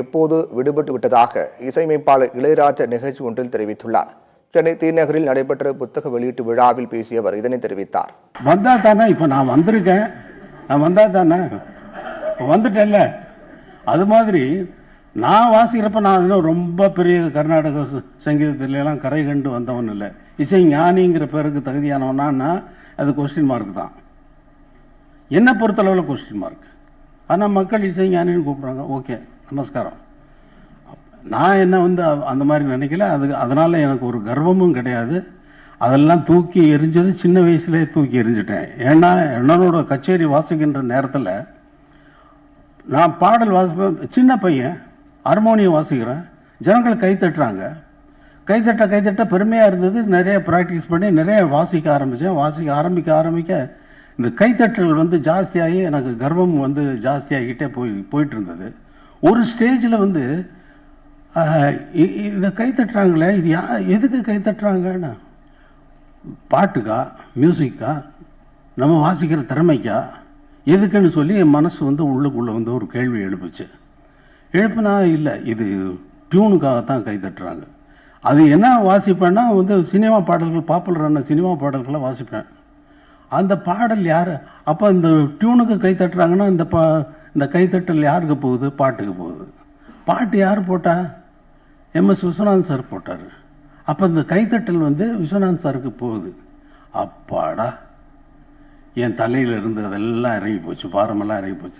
எப்போது விடுபட்டு விட்டதாக இசையமைப்பாளர் இளையராஜா நிகழ்ச்சி ஒன்றில் தெரிவித்துள்ளார். சென்னை தீநகரில் நடைபெற்ற புத்தக வெளியீட்டு விழாவில் பேசிய அவர் இதனை தெரிவித்தார். வந்தா தானே இப்ப நான் வந்திருக்கேன், நான் வந்தா தானே வந்துட்டேன்ல. அது மாதிரி நான் வாசிக்கிறப்ப நான் ரொம்ப பெரிய கர்நாடக சங்கீதத்துல எல்லாம் கரை கண்டு வந்தவன் இல்லை. இசை ஞானிங்கிற பேருக்கு தகுதியானவனா அது கொஸ்டின் மார்க் தான். என்னை பொறுத்தளவில் கொஸ்டின் மார்க். ஆனால் மக்கள் இசை ஞானின்னு கூப்பிட்றாங்க. ஓகே, நமஸ்காரம். நான் என்ன அந்த மாதிரி நினைக்கல. அதனால எனக்கு ஒரு கர்வமும் கிடையாது. அதெல்லாம் தூக்கி எரிஞ்சது சின்ன வயசுலேயே தூக்கி எரிஞ்சிட்டேன். ஏன்னா என்னோட கச்சேரி வாசிக்கின்ற நேரத்தில் நான் பாடல் வாசிப்பேன். சின்ன பையன் ஹார்மோனியம் வாசிக்கிறேன், ஜனங்கள் கை தட்டுறாங்க. கைத்தட்ட பெருமையாக இருந்தது. நிறைய ப்ராக்டிஸ் பண்ணி நிறைய வாசிக்க ஆரம்பித்தேன். ஆரம்பிக்க இந்த கைத்தட்டல் ஜாஸ்தியாகி எனக்கு கர்வம் ஜாஸ்தியாகிட்டே போயிட்டு இருந்தது. ஒரு ஸ்டேஜில் இதை கைத்தட்டுறாங்களே, இது எதுக்கு கைத்தட்டுறாங்கன்னா, பாட்டுக்கா, மியூசிக்கா, நம்ம வாசிக்கிற திறமைக்கா, எதுக்குன்னு சொல்லி என் மனசு உள்ளுக்குள்ளே ஒரு கேள்வி எழுப்புனா இல்லை, இது டியூனுக்காகத்தான் கைத்தட்டுறாங்க. அது என்ன வாசிப்பேன்னா சினிமா பாடல்கள், பாப்புலரான சினிமா பாடல்களை வாசிப்பேன். அந்த பாடல் யார் அப்போ இந்த டியூனுக்கு கை தட்டுறாங்கன்னா இந்த கைத்தட்டல் யாருக்கு போகுது? பாட்டுக்கு போகுது. பாட்டு யார் போட்டா? எம்எஸ் விஸ்வநாதன் சார் போட்டார். அப்போ இந்த கைத்தட்டல் விஸ்வநாதன் சாருக்கு போகுது. அப்பாடா, என் தலையில் இருந்து அதெல்லாம் இறங்கி போச்சு, பாரமெல்லாம் இறங்கி போச்சு.